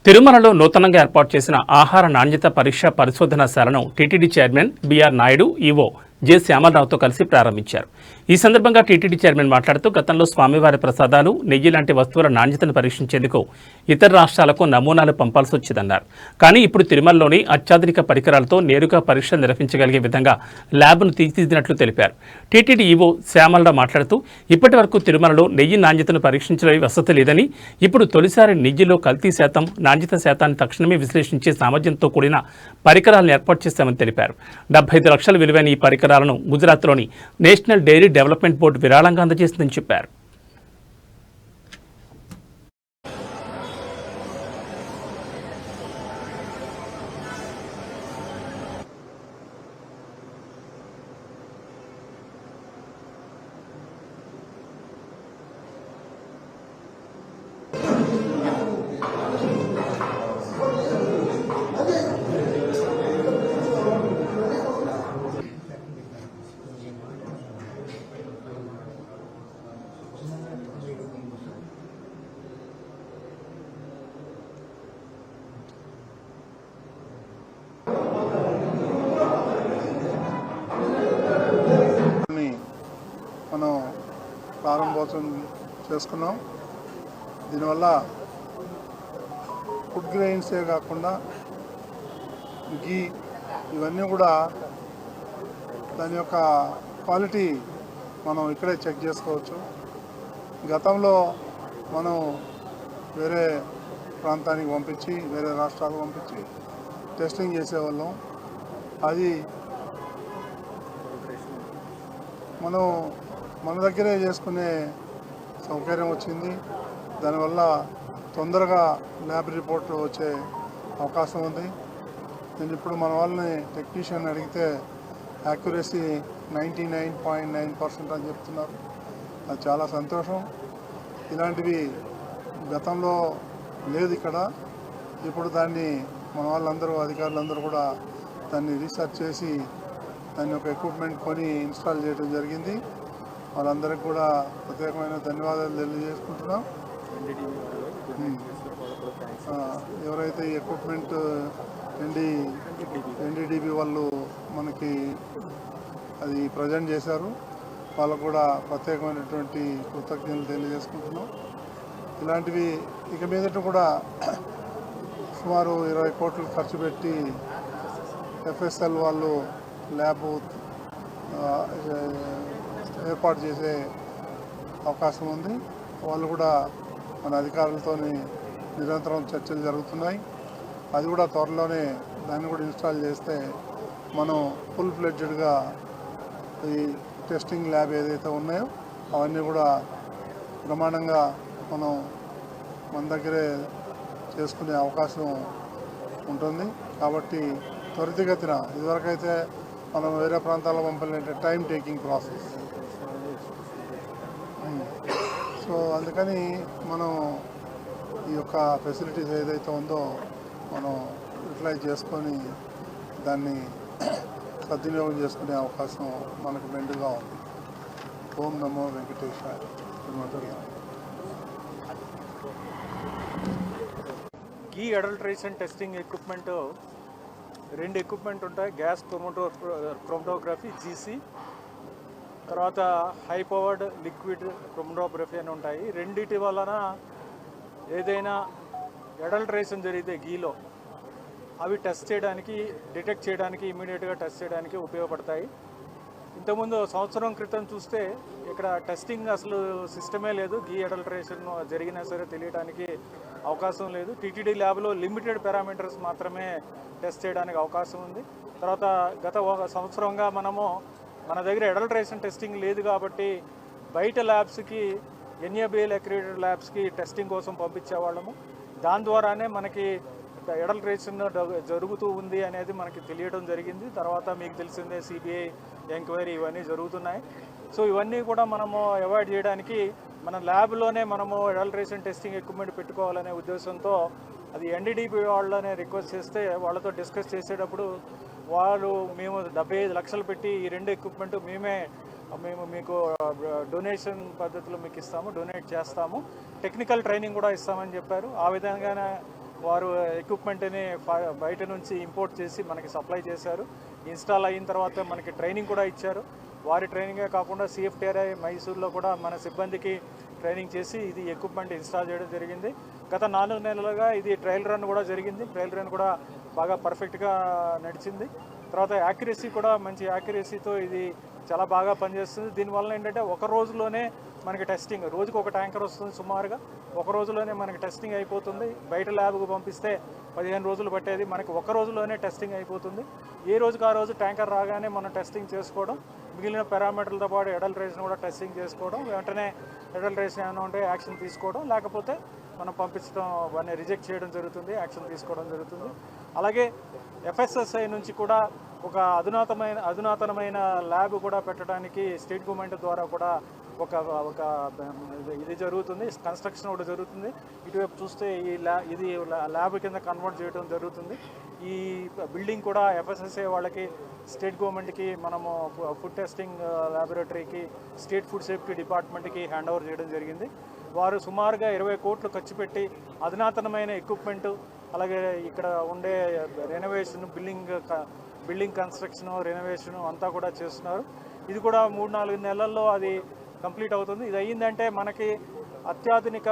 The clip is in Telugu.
తిరుమలలో నూతనంగా ఏర్పాటు చేసిన ఆహార నాణ్యత పరీక్ష పరిశోధనశాలను టీటీడీ చైర్మన్ బీఆర్ నాయుడు ఈవో జె శ్యామలరావుతో కలిసి ప్రారంభించారు. ఈ సందర్భంగా టీటీడీ చైర్మన్ మాట్లాడుతూ గతంలో స్వామివారి ప్రసాదాలు, నెయ్యి లాంటి వస్తువుల నాణ్యతను పరీక్షించేందుకు ఇతర రాష్ట్రాలకు నమూనాలు పంపాల్సి వచ్చిందన్నారు. కానీ ఇప్పుడు తిరుమలలోని అత్యాధునిక పరికరాలతో నేరుగా పరీక్షలు నిర్వహించగలిగే విధంగా ల్యాబ్ను తీర్చిదిద్దినట్లు తెలిపారు. టీటీడీ ఈవో శ్యామలరావు మాట్లాడుతూ ఇప్పటి వరకు తిరుమలలో నెయ్యి నాణ్యతను పరీక్షించే వసతి లేదని, ఇప్పుడు తొలిసారి నెయ్యిలో కల్తీ శాతం, నాణ్యత శాతాన్ని తక్షణమే విశ్లేషించే సామర్థ్యంతో కూడిన పరికరాలను ఏర్పాటు చేశామని తెలిపారు. 75 లక్షల విలువైన ఈ పరికరాలను గుజరాత్లోని నేషనల్ డైరీ డెవలప్మెంట్ బోర్డు విరాళంగా అందజేసిందని చెప్పారు. మనం ప్రారంభోత్సవం చేసుకున్నాం. దీనివల్ల ఫుడ్ గ్రెయిన్సే కాకుండా గీ ఇవన్నీ కూడా దాని యొక్క క్వాలిటీ మనం ఇక్కడే చెక్ చేసుకోవచ్చు. గతంలో మనం వేరే ప్రాంతానికి పంపించి, వేరే రాష్ట్రాలకు పంపించి టెస్టింగ్ చేసేవాళ్ళం. అది మనం మన దగ్గరే చేసుకునే సౌకర్యం వచ్చింది. దానివల్ల తొందరగా ల్యాబ్ రిపోర్ట్ వచ్చే అవకాశం ఉంది. నేను ఇప్పుడు మన వాళ్ళని టెక్నీషియన్ అడిగితే యాక్యురసీ 99.9% అని చెప్తున్నారు. అది చాలా సంతోషం. ఇలాంటివి గతంలో లేదు ఇక్కడ. ఇప్పుడు దాన్ని మన వాళ్ళందరూ, అధికారులందరూ కూడా దాన్ని రీసెర్చ్ చేసి దాని యొక్క ఎక్విప్మెంట్ కొని ఇన్స్టాల్ చేయడం జరిగింది. వాళ్ళందరికీ కూడా ప్రత్యేకమైన ధన్యవాదాలు తెలియజేసుకుంటున్నాం. ఎవరైతే ఈ ఎక్విప్మెంట్ ఎన్డీడీబీ వాళ్ళు మనకి అది ప్రజెంట్ చేశారు, వాళ్ళకు కూడా ప్రత్యేకమైనటువంటి కృతజ్ఞతలు తెలియజేసుకుంటున్నాం. ఇలాంటివి ఇక మీదట కూడా సుమారు 20 కోట్లు ఖర్చు పెట్టి ఎఫ్ఎస్ఎల్ వాళ్ళు ల్యాబ్ ఏర్పాటు చేసే అవకాశం ఉంది. వాళ్ళు కూడా మన అధికారులతో నిరంతరం చర్చలు జరుగుతున్నాయి. అది కూడా త్వరలోనే దాన్ని కూడా ఇన్స్టాల్ చేస్తే మనం ఫుల్ ఫ్లెడ్జ్డ్గా ఈ టెస్టింగ్ ల్యాబ్ ఏదైతే ఉన్నాయో అవన్నీ కూడా బ్రహ్మాండంగా మనం మన దగ్గరే చేసుకునే అవకాశం ఉంటుంది. కాబట్టి త్వరితగతిన, ఇదివరకైతే మనం వేరే ప్రాంతాల్లో పంపాలంటే టైం టేకింగ్ ప్రాసెస్. సో అందుకని మనం ఈ యొక్క ఫెసిలిటీస్ ఏదైతే ఉందో మనం యూటిలైజ్ చేసుకొని దాన్ని సద్వినియోగం చేసుకునే అవకాశం మనకు మెండుగా ఉంది. ఓం నమో వెంకటేశాయ. గీ అడల్ట్రేషన్ టెస్టింగ్ ఎక్విప్మెంట్ 2 ఎక్విప్మెంట్ ఉంటాయి. గ్యాస్ క్రోమటోగ్రఫీ జీసీ, తర్వాత హై పవర్డ్ లిక్విడ్ క్రోమటోగ్రఫీ అని ఉంటాయి. రెండిటి వలన ఏదైనా అడల్ట్రేషన్ జరిగితే గీలో అవి టెస్ట్ చేయడానికి, డిటెక్ట్ చేయడానికి, ఇమీడియట్గా టెస్ట్ చేయడానికి ఉపయోగపడతాయి. ఇంతకుముందు సంవత్సరం క్రితం చూస్తే ఇక్కడ టెస్టింగ్ అసలు సిస్టమే లేదు. గీ అడల్ట్రేషన్ జరిగినా సరే తెలియడానికి అవకాశం లేదు. టీటీడీ ల్యాబ్లో లిమిటెడ్ పారామీటర్స్ మాత్రమే టెస్ట్ చేయడానికి అవకాశం ఉంది. తర్వాత గత 1 సంవత్సరంగా మన దగ్గర అడల్ట్రేషన్ టెస్టింగ్ లేదు కాబట్టి బయట ల్యాబ్స్కి, ఎన్ఏబిఎల్ అక్రిడేటెడ్ ల్యాబ్స్కి టెస్టింగ్ కోసం పంపించేవాళ్ళము. దాని ద్వారానే మనకి అడల్ట్రేషన్ జరుగుతూ ఉంది అనేది మనకి తెలియడం జరిగింది. తర్వాత మీకు తెలిసిందే సిబిఐ ఎంక్వైరీ ఇవన్నీ జరుగుతున్నాయి. సో ఇవన్నీ కూడా మనము అవాయిడ్ చేయడానికి మన ల్యాబ్లోనే మనము అడల్ట్రేషన్ టెస్టింగ్ ఎక్విప్మెంట్ పెట్టుకోవాలనే ఉద్దేశంతో అది ఎన్డీడీబీ వాళ్ళనే రిక్వెస్ట్ చేస్తే వాళ్ళతో డిస్కస్ చేసేటప్పుడు వాళ్ళు మేము 75 లక్షలు పెట్టి ఈ 2 ఎక్విప్మెంట్ మేము మీకు డొనేషన్ పద్ధతిలో మీకు ఇస్తాము, డొనేట్ చేస్తాము, టెక్నికల్ ట్రైనింగ్ కూడా ఇస్తామని చెప్పారు. ఆ విధంగానే వారు ఎక్విప్మెంట్ని బయట నుంచి ఇంపోర్ట్ చేసి మనకి సప్లై చేశారు. ఇన్స్టాల్ అయిన తర్వాత మనకి ట్రైనింగ్ కూడా ఇచ్చారు. వారి ట్రైనింగే కాకుండా CFTRI మైసూర్లో కూడా మన సిబ్బందికి ట్రైనింగ్ చేసి ఇది ఎక్విప్మెంట్ ఇన్స్టాల్ చేయడం జరిగింది. గత 4 నెలలుగా ఇది ట్రయల్ రన్ కూడా జరిగింది. ట్రయల్ రన్ కూడా బాగా పర్ఫెక్ట్గా నడిచింది. తర్వాత యాక్యురసీ కూడా మంచి యాక్యురసీతో ఇది చాలా బాగా పనిచేస్తుంది. దీనివల్ల ఏంటంటే ఒక రోజులోనే మనకి టెస్టింగ్, రోజుకు ఒక ట్యాంకర్ వస్తుంది సుమారుగా, ఒక రోజులోనే మనకి టెస్టింగ్ అయిపోతుంది. బయట ల్యాబ్కు పంపిస్తే 15 రోజులు పట్టేది, మనకి ఒక రోజులోనే టెస్టింగ్ అయిపోతుంది. ఏ రోజుకు ఆ రోజు ట్యాంకర్ రాగానే మనం టెస్టింగ్ చేసుకోవడం, మిగిలిన పారామీటర్లతో పాటు అడల్ట్రేషన్ కూడా టెస్టింగ్ చేసుకోవడం, వెంటనే అడల్ట్రేషన్ ఏమైనా ఉంటే యాక్షన్ తీసుకోవడం, లేకపోతే మనం పంపించడం వాడిని రిజెక్ట్ చేయడం జరుగుతుంది, యాక్షన్ తీసుకోవడం జరుగుతుంది. అలాగే FSSAI నుంచి కూడా ఒక అధునాతనమైన ల్యాబ్ కూడా పెట్టడానికి స్టేట్ గవర్నమెంట్ ద్వారా కూడా ఒక ఇది జరుగుతుంది, కన్స్ట్రక్షన్ ఒకటి జరుగుతుంది. ఇటువైపు చూస్తే ఇది ల్యాబ్ కింద కన్వర్ట్ చేయడం జరుగుతుంది. ఈ బిల్డింగ్ కూడా FSSAI వాళ్ళకి, స్టేట్ గవర్నమెంట్కి, మనము ఫుడ్ టెస్టింగ్ ల్యాబొరేటరీకి, స్టేట్ ఫుడ్ సేఫ్టీ డిపార్ట్మెంట్కి హ్యాండ్ ఓవర్ చేయడం జరిగింది. వారు సుమారుగా 20 కోట్లు ఖర్చు పెట్టి అధునాతనమైన ఎక్విప్మెంటు, అలాగే ఇక్కడ ఉండే రెనోవేషన్, బిల్డింగ్ కన్స్ట్రక్షన్, రెనోవేషన్ అంతా కూడా చేస్తున్నారు. ఇది కూడా 3-4 నెలల్లో అది కంప్లీట్ అవుతుంది. ఇది అయ్యిందంటే మనకి అత్యాధునిక